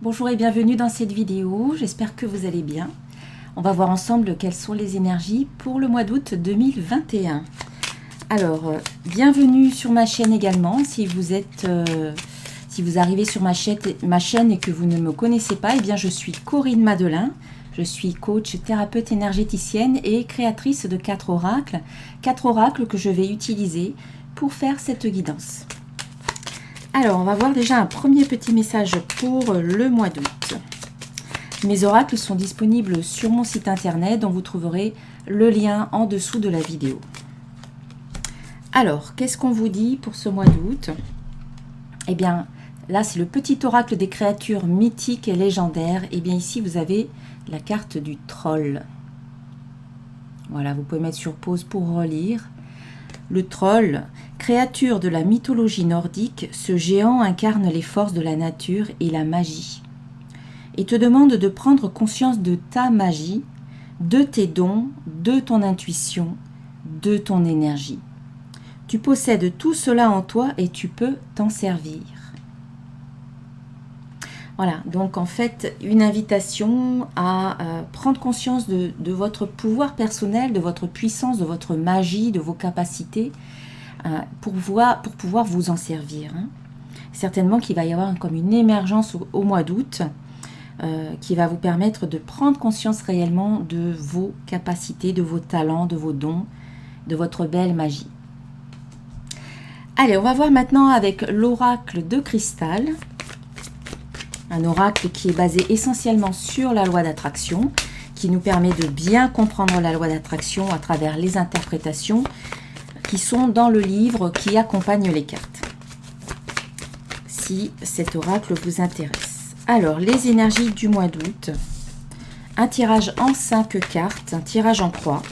Bonjour et bienvenue dans cette vidéo, j'espère que vous allez bien. On va voir ensemble quelles sont les énergies pour le mois d'août 2021. Alors, bienvenue sur ma chaîne également. Si vous arrivez sur ma chaîne et que vous ne me connaissez pas, eh bien je suis Corinne Madelin. Je suis coach, thérapeute énergéticienne et créatrice de 4 oracles. 4 oracles que je vais utiliser pour faire cette guidance. Alors, on va voir déjà un premier petit message pour le mois d'août. Mes oracles sont disponibles sur mon site internet dont vous trouverez le lien en dessous de la vidéo. Alors, qu'est-ce qu'on vous dit pour ce mois d'août? Eh bien, là, c'est le petit oracle des créatures mythiques et légendaires. Eh bien, ici, vous avez la carte du troll. Voilà, vous pouvez mettre sur pause pour relire. Le troll, créature de la mythologie nordique, ce géant incarne les forces de la nature et la magie. Et te demande de prendre conscience de ta magie, de tes dons, de ton intuition, de ton énergie. Tu possèdes tout cela en toi et tu peux t'en servir. Voilà, donc en fait, une invitation à prendre conscience de votre pouvoir personnel, de votre puissance, de votre magie, de vos capacités, pour pouvoir vous en servir. Certainement qu'il va y avoir comme une émergence au mois d'août qui va vous permettre de prendre conscience réellement de vos capacités, de vos talents, de vos dons, de votre belle magie. Allez, on va voir maintenant avec l'oracle de cristal. Un oracle qui est basé essentiellement sur la loi d'attraction, qui nous permet de bien comprendre la loi d'attraction à travers les interprétations qui sont dans le livre qui accompagne les cartes. Si cet oracle vous intéresse. Alors, les énergies du mois d'août. Un tirage en 5 cartes, un tirage en croix.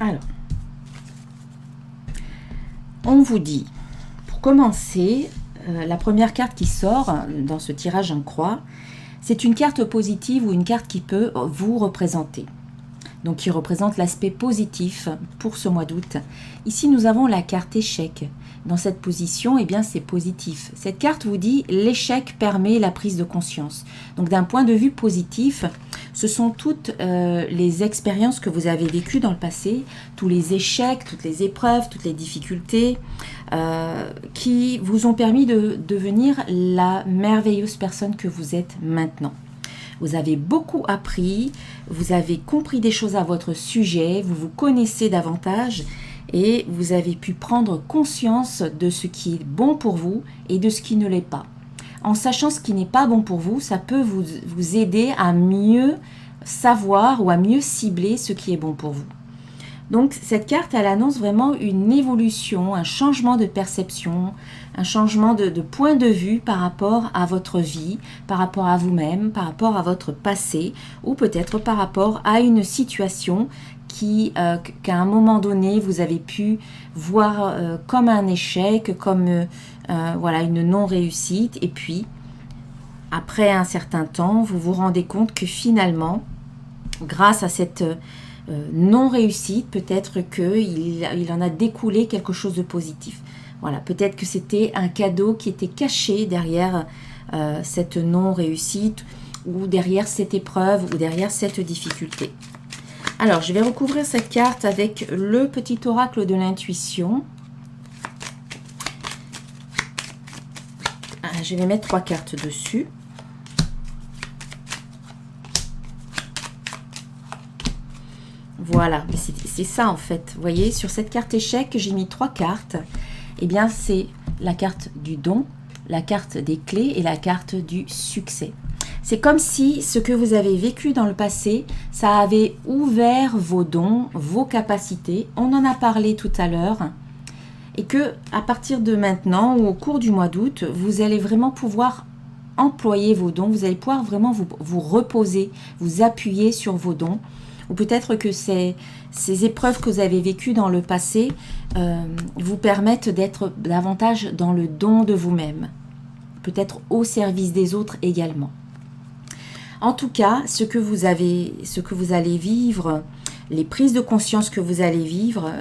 Alors, on vous dit, pour commencer, la première carte qui sort dans ce tirage en croix, c'est une carte positive ou une carte qui peut vous représenter. Donc, qui représente l'aspect positif pour ce mois d'août. Ici, nous avons la carte échec. Dans cette position, eh bien, c'est positif. Cette carte vous dit l'échec permet la prise de conscience. Donc, d'un point de vue positif, ce sont toutes les expériences que vous avez vécues dans le passé, tous les échecs, toutes les épreuves, toutes les difficultés qui vous ont permis de devenir la merveilleuse personne que vous êtes maintenant. Vous avez beaucoup appris, vous avez compris des choses à votre sujet, vous vous connaissez davantage et vous avez pu prendre conscience de ce qui est bon pour vous et de ce qui ne l'est pas. En sachant ce qui n'est pas bon pour vous, ça peut vous aider à mieux savoir ou à mieux cibler ce qui est bon pour vous. Donc cette carte, elle annonce vraiment une évolution, un changement de perception, un changement de point de vue par rapport à votre vie, par rapport à vous-même, par rapport à votre passé ou peut-être par rapport à une situation qu'à un moment donné vous avez pu voir comme un échec, comme voilà, une non-réussite et puis après un certain temps vous vous rendez compte que finalement grâce à cette non-réussite, peut-être qu'il en a découlé quelque chose de positif. Voilà, peut-être que c'était un cadeau qui était caché derrière cette non-réussite ou derrière cette épreuve ou derrière cette difficulté. Alors, je vais recouvrir cette carte avec le petit oracle de l'intuition. Je vais mettre 3 cartes dessus. Voilà, c'est ça en fait. Vous voyez, sur cette carte échec, j'ai mis 3 cartes. Eh bien, c'est la carte du don, la carte des clés et la carte du succès. C'est comme si ce que vous avez vécu dans le passé, ça avait ouvert vos dons, vos capacités. On en a parlé tout à l'heure. Et que à partir de maintenant ou au cours du mois d'août, vous allez vraiment pouvoir employer vos dons. Vous allez pouvoir vraiment vous reposer, vous appuyer sur vos dons. Ou peut-être que ces épreuves que vous avez vécues dans le passé vous permettent d'être davantage dans le don de vous-même. Peut-être au service des autres également. En tout cas, ce que vous allez vivre, les prises de conscience que vous allez vivre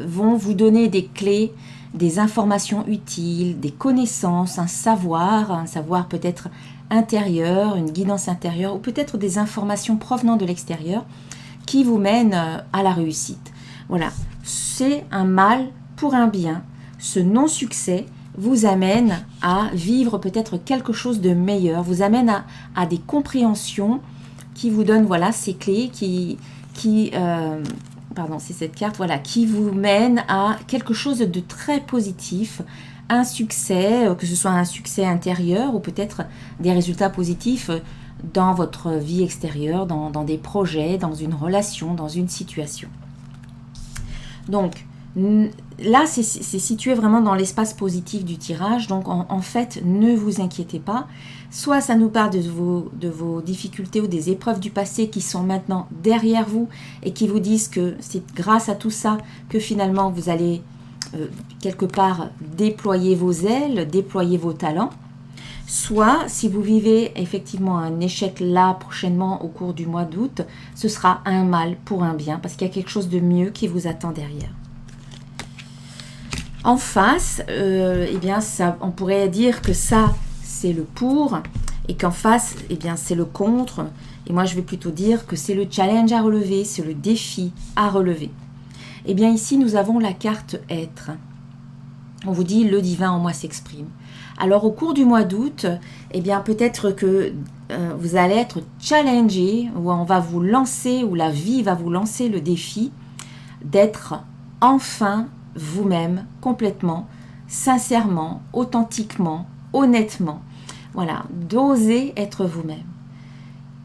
vont vous donner des clés, des informations utiles, des connaissances, un savoir peut-être intérieur, une guidance intérieure, ou peut-être des informations provenant de l'extérieur qui vous mènent à la réussite. Voilà, c'est un mal pour un bien. Ce non-succès vous amène à vivre peut-être quelque chose de meilleur, vous amène à des compréhensions qui vous donnent voilà, ces clés c'est cette carte, voilà, qui vous mène à quelque chose de très positif, un succès, que ce soit un succès intérieur ou peut-être des résultats positifs dans votre vie extérieure, dans des projets, dans une relation, dans une situation. Donc, là, c'est situé vraiment dans l'espace positif du tirage. Donc, en fait, ne vous inquiétez pas. Soit ça nous parle de vos difficultés ou des épreuves du passé qui sont maintenant derrière vous et qui vous disent que c'est grâce à tout ça que finalement vous allez quelque part déployer vos ailes, déployer vos talents. Soit, si vous vivez effectivement un échec là prochainement au cours du mois d'août, ce sera un mal pour un bien parce qu'il y a quelque chose de mieux qui vous attend derrière. En face, eh bien, on pourrait dire que ça, c'est le pour et qu'en face, eh bien, c'est le contre. Et moi, je vais plutôt dire que c'est le challenge à relever, c'est le défi à relever. Eh bien, ici, nous avons la carte être. On vous dit, le divin en moi s'exprime. Alors, au cours du mois d'août, eh bien, peut-être que vous allez être challengé, ou on va vous lancer, ou la vie va vous lancer le défi d'être enfin vous-même, complètement, sincèrement, authentiquement, honnêtement. Voilà, d'oser être vous-même.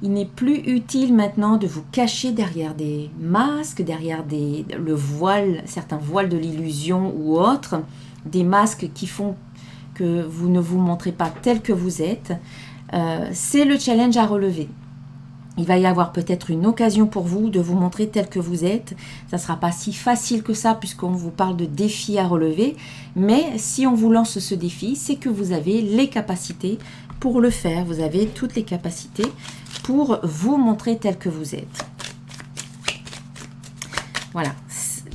Il n'est plus utile maintenant de vous cacher derrière des masques, derrière le voile, certains voiles de l'illusion ou autres, des masques qui font que vous ne vous montrez pas tel que vous êtes. C'est le challenge à relever. Il va y avoir peut-être une occasion pour vous de vous montrer tel que vous êtes. Ça ne sera pas si facile que ça puisqu'on vous parle de défis à relever. Mais si on vous lance ce défi, c'est que vous avez les capacités pour le faire. Vous avez toutes les capacités pour vous montrer tel que vous êtes. Voilà.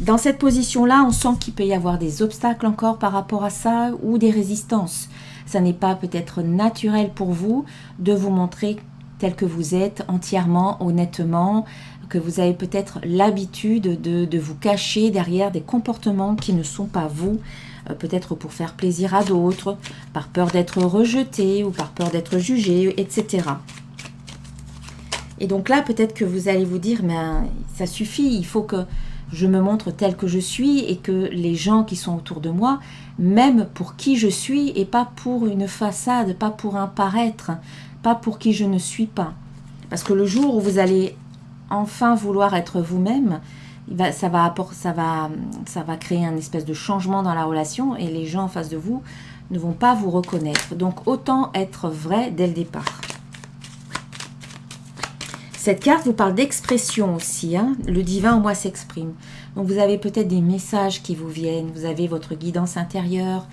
Dans cette position-là, on sent qu'il peut y avoir des obstacles encore par rapport à ça ou des résistances. Ça n'est pas peut-être naturel pour vous de vous montrer tel que vous êtes, entièrement, honnêtement, que vous avez peut-être l'habitude de vous cacher derrière des comportements qui ne sont pas vous, peut-être pour faire plaisir à d'autres, par peur d'être rejeté ou par peur d'être jugé, etc. Et donc là, peut-être que vous allez vous dire, mais ça suffit, il faut que je me montre tel que je suis et que les gens qui sont autour de moi m'aiment pour qui je suis et pas pour une façade, pas pour un paraître, pas pour qui je ne suis pas. Parce que le jour où vous allez enfin vouloir être vous-même, ça va créer un espèce de changement dans la relation et les gens en face de vous ne vont pas vous reconnaître. Donc autant être vrai dès le départ. Cette carte vous parle d'expression aussi, hein. Le divin en moi s'exprime. Donc vous avez peut-être des messages qui vous viennent, vous avez votre guidance intérieure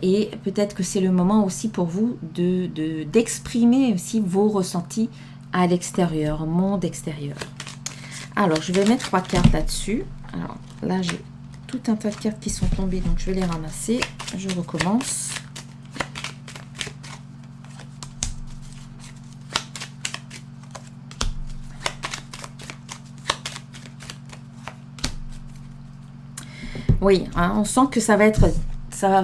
et peut-être que c'est le moment aussi pour vous d'exprimer aussi vos ressentis à l'extérieur, au monde extérieur. Alors je vais mettre 3 cartes là-dessus. Alors là j'ai tout un tas de cartes qui sont tombées, donc je vais les ramasser. Je recommence. Oui, hein, on sent que ça va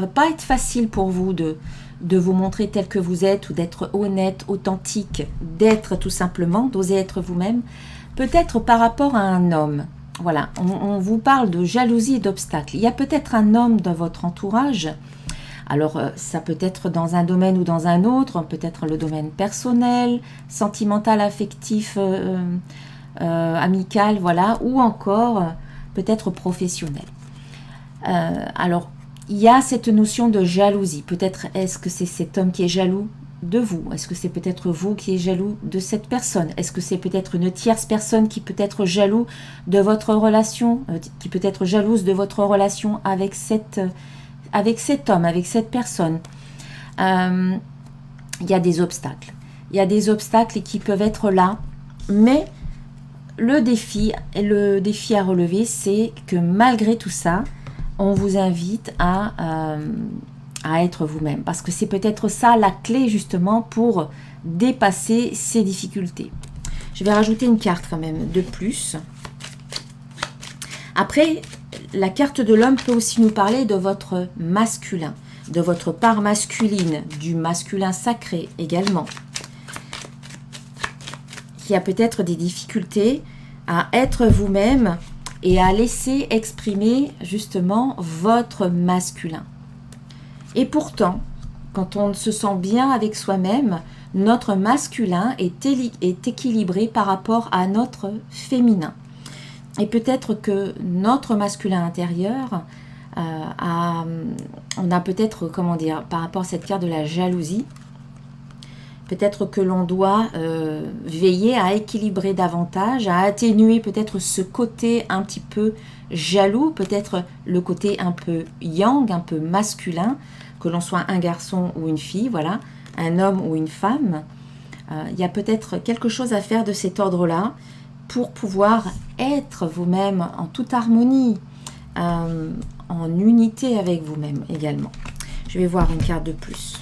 pas être facile pour vous de vous montrer tel que vous êtes ou d'être honnête, authentique, d'être tout simplement, d'oser être vous-même. Peut-être par rapport à un homme. Voilà, on vous parle de jalousie et d'obstacles. Il y a peut-être un homme dans votre entourage. Alors, ça peut être dans un domaine ou dans un autre, peut-être le domaine personnel, sentimental, affectif, amical, voilà, ou encore peut-être professionnel. Alors, il y a cette notion de jalousie. Peut-être est-ce que c'est cet homme qui est jaloux de vous? Est-ce que c'est peut-être vous qui êtes jaloux de cette personne? Est-ce que c'est peut-être une tierce personne qui peut être jaloux de votre relation, qui peut être jalouse de votre relation avec cet homme, avec cette personne? Il y a des obstacles. il y a des obstacles qui peuvent être là, mais le défi à relever, c'est que malgré tout ça, on vous invite à être vous-même. Parce que c'est peut-être ça la clé justement pour dépasser ces difficultés. Je vais rajouter une carte quand même de plus. Après, la carte de l'homme peut aussi nous parler de votre masculin, de votre part masculine, du masculin sacré également. Il y a peut-être des difficultés à être vous-même et à laisser exprimer justement votre masculin. Et pourtant, quand on se sent bien avec soi-même, notre masculin est équilibré par rapport à notre féminin. Et peut-être que notre masculin intérieur, on a peut-être, comment dire, par rapport à cette carte de la jalousie, peut-être que l'on doit veiller à équilibrer davantage, à atténuer peut-être ce côté un petit peu jaloux, peut-être le côté un peu yang, un peu masculin, que l'on soit un garçon ou une fille, voilà, un homme ou une femme. Il y a peut-être quelque chose à faire de cet ordre-là pour pouvoir être vous-même en toute harmonie, en unité avec vous-même également. Je vais voir une carte de plus.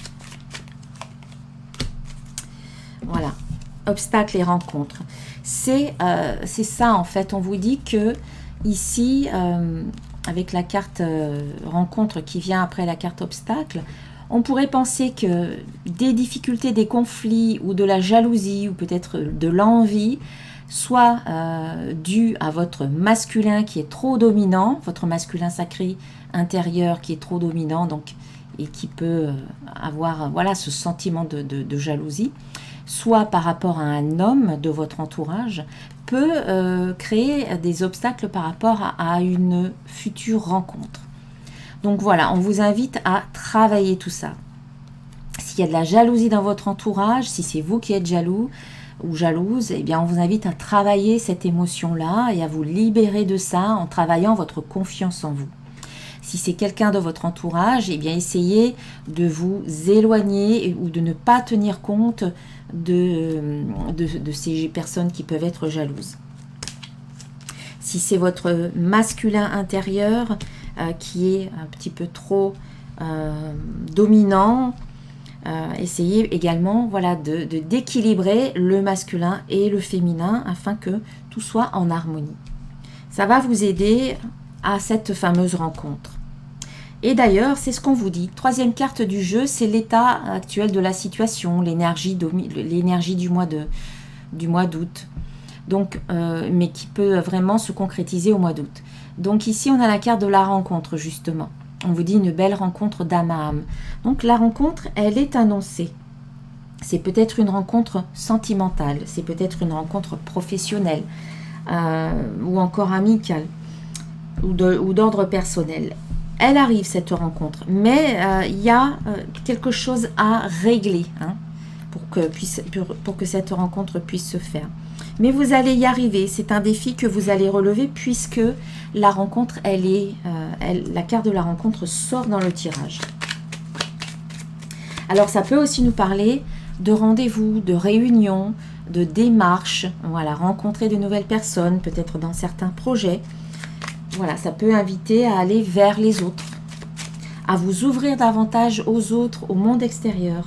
Voilà, obstacles et rencontres. C'est ça en fait, on vous dit que ici, avec la carte rencontre qui vient après la carte obstacle, on pourrait penser que des difficultés, des conflits ou de la jalousie ou peut-être de l'envie soit dû à votre masculin qui est trop dominant, votre masculin sacré intérieur qui est trop dominant donc, et qui peut avoir voilà, ce sentiment de jalousie, soit par rapport à un homme de votre entourage, peut créer des obstacles par rapport à une future rencontre. Donc voilà, on vous invite à travailler tout ça. S'il y a de la jalousie dans votre entourage, si c'est vous qui êtes jaloux ou jalouse, eh bien on vous invite à travailler cette émotion-là et à vous libérer de ça en travaillant votre confiance en vous. Si c'est quelqu'un de votre entourage, eh bien essayez de vous éloigner ou de ne pas tenir compte de ces personnes qui peuvent être jalouses. Si c'est votre masculin intérieur qui est un petit peu trop dominant, essayez également voilà, d'équilibrer le masculin et le féminin afin que tout soit en harmonie. Ça va vous aider à cette fameuse rencontre. Et d'ailleurs, c'est ce qu'on vous dit. Troisième carte du jeu, c'est l'état actuel de la situation, l'énergie du mois d'août. Donc, mais qui peut vraiment se concrétiser au mois d'août. Donc ici, on a la carte de la rencontre, justement. On vous dit une belle rencontre d'âme à âme. Donc la rencontre, elle est annoncée. C'est peut-être une rencontre sentimentale, c'est peut-être une rencontre professionnelle ou encore amicale ou d'ordre personnel. Elle arrive cette rencontre, mais il y a quelque chose à régler hein, pour que cette rencontre puisse se faire. Mais vous allez y arriver, c'est un défi que vous allez relever puisque la rencontre, la carte de la rencontre sort dans le tirage. Alors ça peut aussi nous parler de rendez-vous, de réunions, de démarches, voilà, rencontrer de nouvelles personnes, peut-être dans certains projets. Voilà, ça peut inviter à aller vers les autres, à vous ouvrir davantage aux autres, au monde extérieur.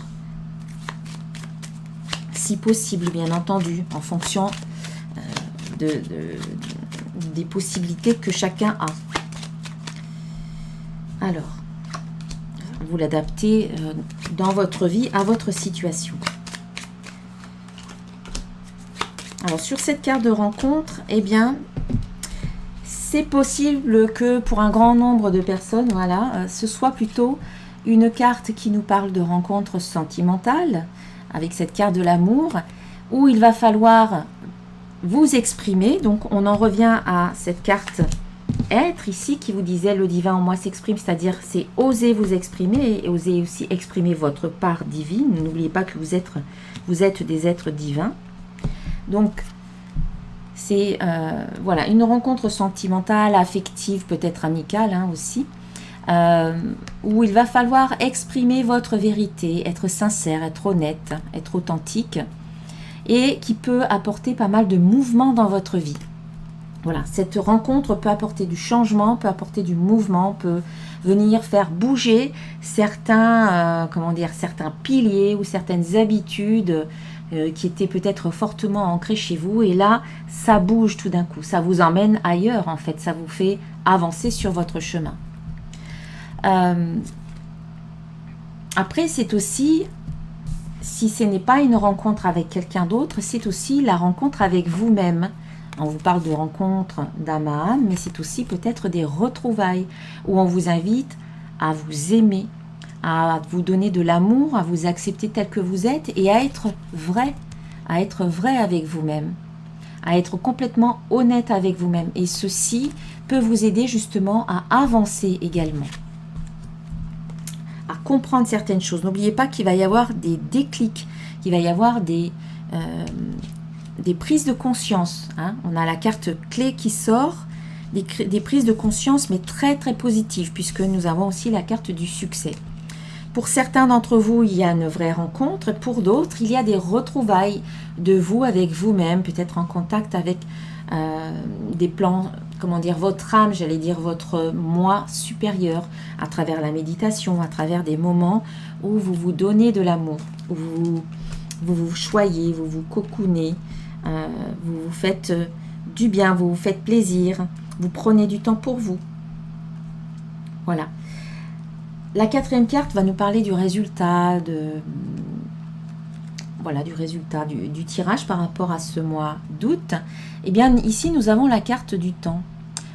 Si possible, bien entendu, en fonction des possibilités que chacun a. Alors, vous l'adaptez dans votre vie à votre situation. Alors, sur cette carte de rencontre, eh bien, c'est possible que pour un grand nombre de personnes, voilà, ce soit plutôt une carte qui nous parle de rencontres sentimentales, avec cette carte de l'amour, où il va falloir vous exprimer. Donc, on en revient à cette carte être ici, qui vous disait le divin en moi s'exprime, c'est-à-dire c'est oser vous exprimer et oser aussi exprimer votre part divine. N'oubliez pas que vous êtes des êtres divins. Donc, c'est voilà, une rencontre sentimentale, affective, peut-être amicale hein, aussi, où il va falloir exprimer votre vérité, être sincère, être honnête, être authentique, et qui peut apporter pas mal de mouvement dans votre vie. Voilà, cette rencontre peut apporter du changement, peut apporter du mouvement, peut venir faire bouger certains, certains piliers ou certaines habitudes qui étaient peut-être fortement ancrées chez vous. Et là, ça bouge tout d'un coup, ça vous emmène ailleurs en fait, ça vous fait avancer sur votre chemin. Après, c'est aussi, si ce n'est pas une rencontre avec quelqu'un d'autre, c'est aussi la rencontre avec vous-même. On vous parle de rencontres d'âme à âme, mais c'est aussi peut-être des retrouvailles où on vous invite à vous aimer, à vous donner de l'amour, à vous accepter tel que vous êtes et à être vrai avec vous-même, à être complètement honnête avec vous-même. Et ceci peut vous aider justement à avancer également, à comprendre certaines choses. N'oubliez pas qu'il va y avoir des déclics, qu'il va y avoir des prises de conscience. On a la carte clé qui sort, des prises de conscience, mais très très positives, puisque nous avons aussi la carte du succès. Pour certains d'entre vous, il y a une vraie rencontre. Pour d'autres, il y a des retrouvailles de vous avec vous-même, peut-être en contact avec des plans, votre âme, votre moi supérieur, à travers la méditation, à travers des moments où vous vous donnez de l'amour, où vous vous choyez, vous vous cocoonez, vous vous faites du bien, vous vous faites plaisir, vous prenez du temps pour vous. Voilà. La quatrième carte va nous parler du résultat, du tirage par rapport à ce mois d'août. Eh bien, ici, nous avons la carte du temps.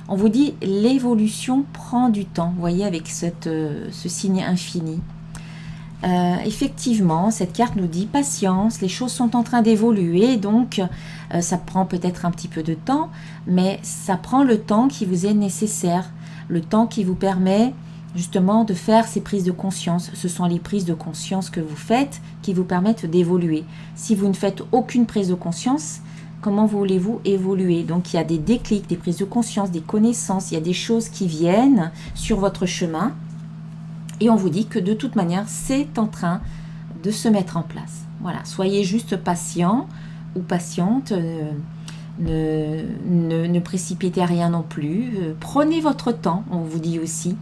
On vous dit, l'évolution prend du temps. Vous voyez, avec ce signe infini. Effectivement, cette carte nous dit patience, les choses sont en train d'évoluer, donc ça prend peut-être un petit peu de temps, mais ça prend le temps qui vous est nécessaire, le temps qui vous permet justement de faire ces prises de conscience. Ce sont les prises de conscience que vous faites qui vous permettent d'évoluer. Si vous ne faites aucune prise de conscience, comment voulez-vous évoluer? Donc il y a des déclics, des prises de conscience, des connaissances, il y a des choses qui viennent sur votre chemin. Et on vous dit que de toute manière, c'est en train de se mettre en place. Voilà, soyez juste patient ou patiente, ne précipitez rien non plus. Prenez votre temps, on vous dit aussi.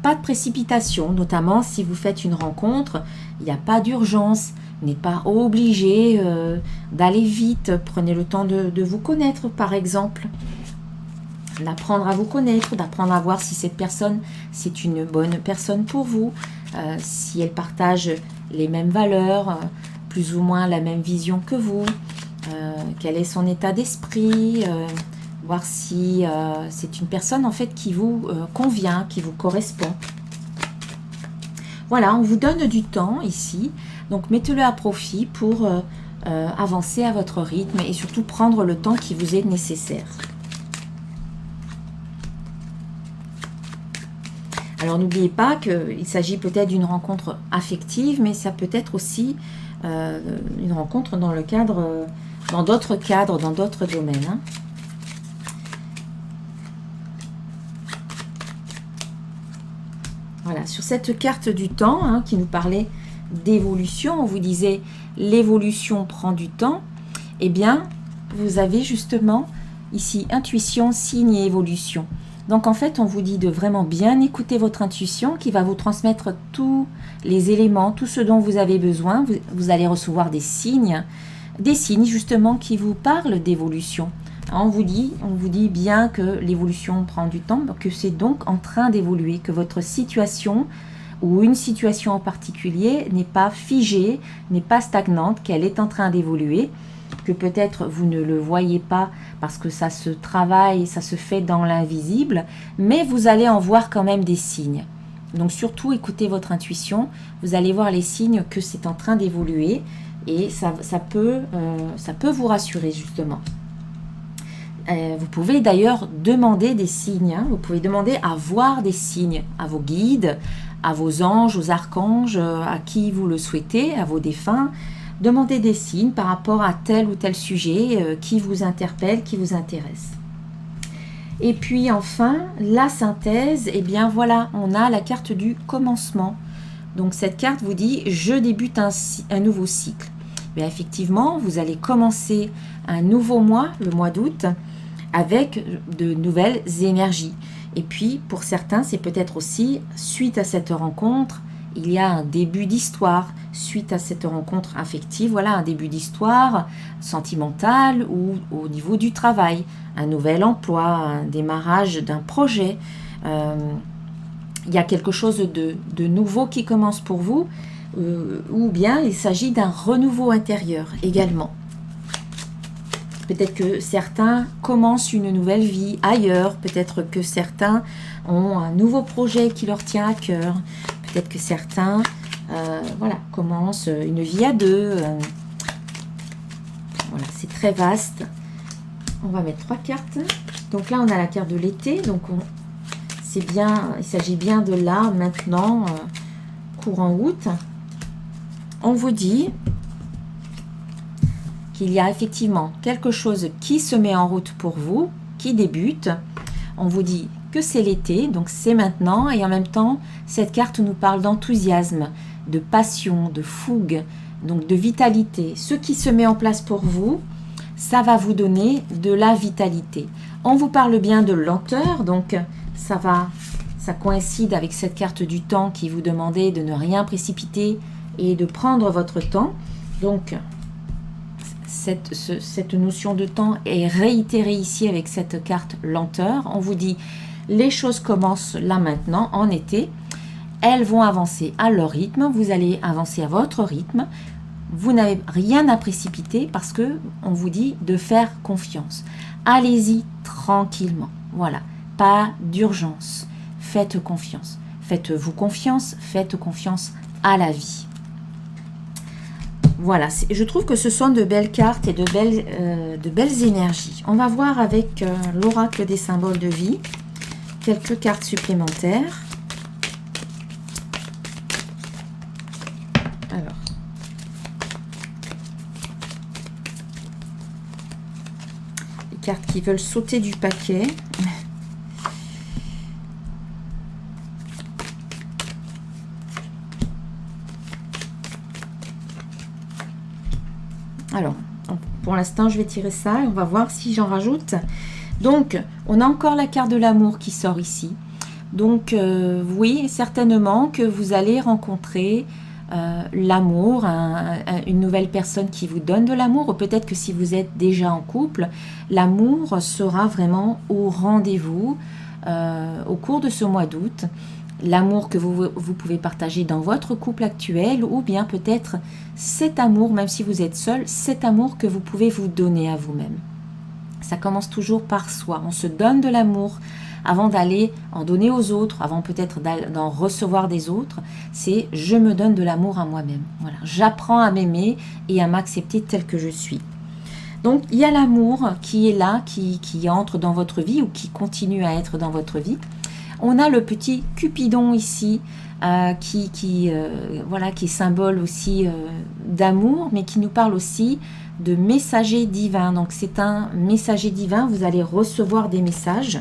Pas de précipitation, notamment si vous faites une rencontre, il n'y a pas d'urgence, vous n'êtes pas obligé d'aller vite. Prenez le temps de vous connaître, par exemple. D'apprendre à vous connaître, d'apprendre à voir si cette personne, c'est une bonne personne pour vous, si elle partage les mêmes valeurs, plus ou moins la même vision que vous, quel est son état d'esprit, voir si c'est une personne en fait qui vous convient, qui vous correspond. Voilà, on vous donne du temps ici, donc mettez-le à profit pour avancer à votre rythme et surtout prendre le temps qui vous est nécessaire. Alors n'oubliez pas qu'il s'agit peut-être d'une rencontre affective, mais ça peut être aussi une rencontre dans le cadre, dans d'autres cadres, dans d'autres domaines. Voilà, sur cette carte du temps qui nous parlait d'évolution, on vous disait l'évolution prend du temps. Eh bien, vous avez justement ici intuition, signe et évolution. Donc en fait, on vous dit de vraiment bien écouter votre intuition qui va vous transmettre tous les éléments, tout ce dont vous avez besoin. Vous allez recevoir des signes justement qui vous parlent d'évolution. On vous dit bien que l'évolution prend du temps, que c'est donc en train d'évoluer, que votre situation ou une situation en particulier n'est pas figée, n'est pas stagnante, qu'elle est en train d'évoluer, que peut-être vous ne le voyez pas parce que ça se travaille, ça se fait dans l'invisible, mais vous allez en voir quand même des signes. Donc surtout écoutez votre intuition, vous allez voir les signes que c'est en train d'évoluer et ça peut vous rassurer justement. Vous pouvez d'ailleurs demander des signes, vous pouvez demander à voir des signes à vos guides, à vos anges, aux archanges, à qui vous le souhaitez, à vos défunts. Demandez des signes par rapport à tel ou tel sujet qui vous interpelle, qui vous intéresse. Et puis enfin, la synthèse, et bien voilà, on a la carte du commencement. Donc cette carte vous dit, je débute un nouveau cycle. Mais effectivement, vous allez commencer un nouveau mois, le mois d'août, avec de nouvelles énergies. Et puis, pour certains, c'est peut-être aussi, suite à cette rencontre, il y a un début d'histoire. Suite à cette rencontre affective, voilà, un début d'histoire sentimentale ou au niveau du travail. Un nouvel emploi, un démarrage d'un projet. Il y a quelque chose de nouveau qui commence pour vous, ou bien il s'agit d'un renouveau intérieur également. Peut-être que certains commencent une nouvelle vie ailleurs, peut-être que certains ont un nouveau projet qui leur tient à cœur, peut-être que certains voilà, commencent une vie à deux. Voilà, c'est très vaste. On va mettre 3 cartes. Donc là, on a la carte de l'été. Donc c'est bien, il s'agit bien de là, maintenant, courant août. On vous dit qu'il y a effectivement quelque chose qui se met en route pour vous, qui débute. On vous dit que c'est l'été, donc c'est maintenant, et en même temps, cette carte nous parle d'enthousiasme, de passion, de fougue, donc de vitalité. Ce qui se met en place pour vous, ça va vous donner de la vitalité. On vous parle bien de lenteur, donc ça coïncide avec cette carte du temps qui vous demandait de ne rien précipiter et de prendre votre temps. Donc, cette notion de temps est réitérée ici avec cette carte lenteur. On vous dit, les choses commencent là maintenant, en été. Elles vont avancer à leur rythme. Vous allez avancer à votre rythme. Vous n'avez rien à précipiter parce que on vous dit de faire confiance. Allez-y tranquillement. Voilà, pas d'urgence. Faites confiance. Faites-vous confiance. Faites confiance à la vie. Voilà, je trouve que ce sont de belles cartes et de belles énergies. On va voir avec l'oracle des symboles de vie quelques cartes supplémentaires. Alors, les cartes qui veulent sauter du paquet. Alors, pour l'instant, je vais tirer ça et on va voir si j'en rajoute. Donc, on a encore la carte de l'amour qui sort ici. Donc, oui, certainement que vous allez rencontrer l'amour, une nouvelle personne qui vous donne de l'amour. Ou peut-être que si vous êtes déjà en couple, l'amour sera vraiment au rendez-vous au cours de ce mois d'août. L'amour que vous pouvez partager dans votre couple actuel, ou bien peut-être cet amour, même si vous êtes seul, cet amour que vous pouvez vous donner à vous-même. Ça commence toujours par soi. On se donne de l'amour avant d'aller en donner aux autres, avant peut-être d'en recevoir des autres. C'est « je me donne de l'amour à moi-même ». Voilà, j'apprends à m'aimer et à m'accepter tel que je suis. Donc, il y a l'amour qui est là, qui entre dans votre vie ou qui continue à être dans votre vie. On a le petit Cupidon ici, qui est symbole aussi d'amour, mais qui nous parle aussi de messager divin. Donc c'est un messager divin, vous allez recevoir des messages,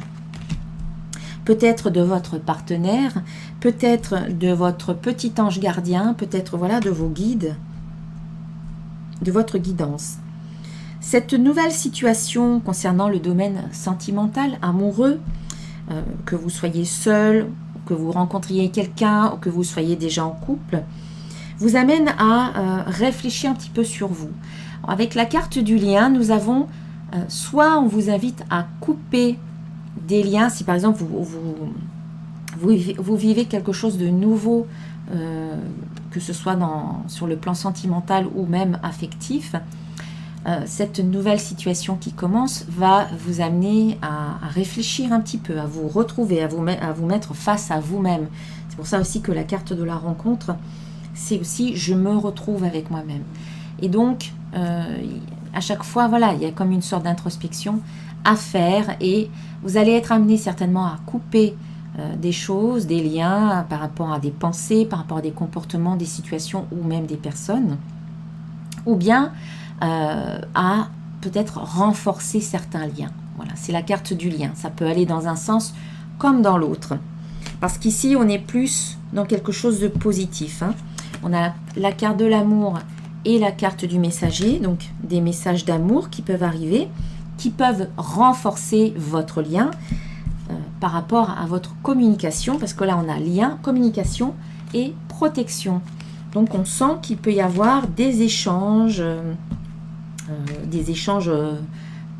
peut-être de votre partenaire, peut-être de votre petit ange gardien, peut-être voilà de vos guides, de votre guidance. Cette nouvelle situation concernant le domaine sentimental, amoureux, que vous soyez seul, que vous rencontriez quelqu'un ou que vous soyez déjà en couple, vous amène à réfléchir un petit peu sur vous. Avec la carte du lien, nous avons soit on vous invite à couper des liens, si par exemple vous vivez quelque chose de nouveau, que ce soit sur le plan sentimental ou même affectif, cette nouvelle situation qui commence va vous amener à réfléchir un petit peu, à vous retrouver, à vous mettre face à vous-même. C'est pour ça aussi que la carte de la rencontre, c'est aussi « je me retrouve avec moi-même ». Et donc, à chaque fois, voilà, il y a comme une sorte d'introspection à faire et vous allez être amené certainement à couper des choses, des liens par rapport à des pensées, par rapport à des comportements, des situations ou même des personnes, ou bien à peut-être renforcer certains liens. Voilà, c'est la carte du lien. Ça peut aller dans un sens comme dans l'autre. Parce qu'ici, on est plus dans quelque chose de positif. Hein. On a la carte de l'amour et la carte du messager. Donc, des messages d'amour qui peuvent arriver, qui peuvent renforcer votre lien par rapport à votre communication. Parce que là, on a lien, communication et protection. Donc, on sent qu'il peut y avoir des échanges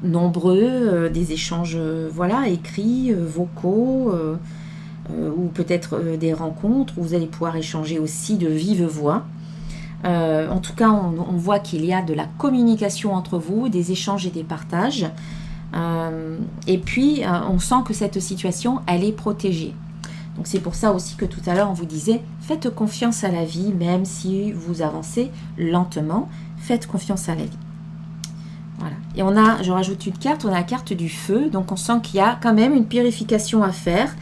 nombreux, des échanges voilà, écrits, vocaux, ou peut-être des rencontres où vous allez pouvoir échanger aussi de vive voix. En tout cas, on voit qu'il y a de la communication entre vous, des échanges et des partages. Et puis, on sent que cette situation, elle est protégée. Donc, c'est pour ça aussi que tout à l'heure, on vous disait, faites confiance à la vie, même si vous avancez lentement, faites confiance à la vie. Voilà. Et je rajoute une carte, on a la carte du feu, donc on sent qu'il y a quand même une purification à faire.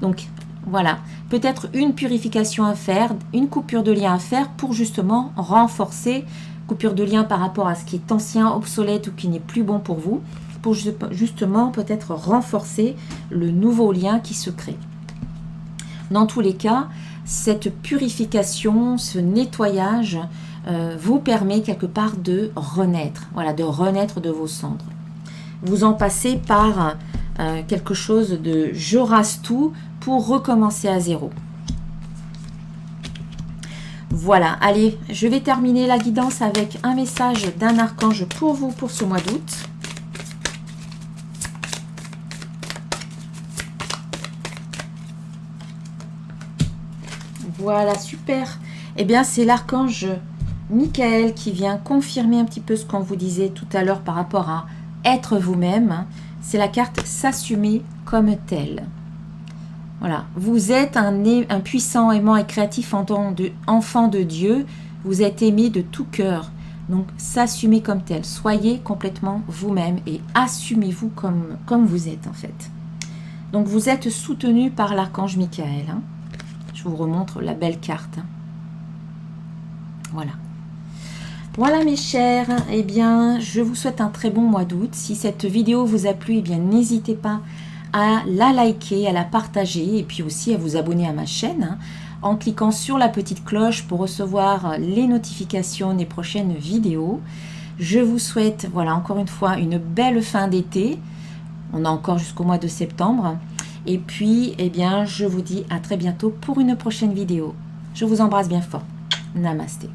Donc voilà, peut-être une purification à faire, une coupure de lien à faire pour justement renforcer, coupure de lien par rapport à ce qui est ancien, obsolète ou qui n'est plus bon pour vous, pour justement peut-être renforcer le nouveau lien qui se crée. Dans tous les cas, cette purification, ce nettoyage vous permet quelque part de renaître, voilà, de renaître de vos cendres. Vous en passez par quelque chose de je rase tout pour recommencer à zéro. Voilà, allez, je vais terminer la guidance avec un message d'un archange pour vous pour ce mois d'août. Voilà, super. Eh bien, c'est l'archange Michael qui vient confirmer un petit peu ce qu'on vous disait tout à l'heure par rapport à être vous-même. C'est la carte s'assumer comme tel. Voilà, vous êtes un puissant, aimant et créatif enfant de Dieu. Vous êtes aimé de tout cœur. Donc, s'assumer comme tel. Soyez complètement vous-même et assumez-vous comme vous êtes en fait. Donc, vous êtes soutenu par l'archange Michael. Hein. Je vous remontre la belle carte. Voilà. Voilà mes chers, eh bien je vous souhaite un très bon mois d'août. Si cette vidéo vous a plu, eh bien n'hésitez pas à la liker, à la partager et puis aussi à vous abonner à ma chaîne hein, en cliquant sur la petite cloche pour recevoir les notifications des prochaines vidéos. Je vous souhaite, voilà encore une fois, une belle fin d'été. On a encore jusqu'au mois de septembre. Et puis, eh bien, je vous dis à très bientôt pour une prochaine vidéo. Je vous embrasse bien fort. Namasté.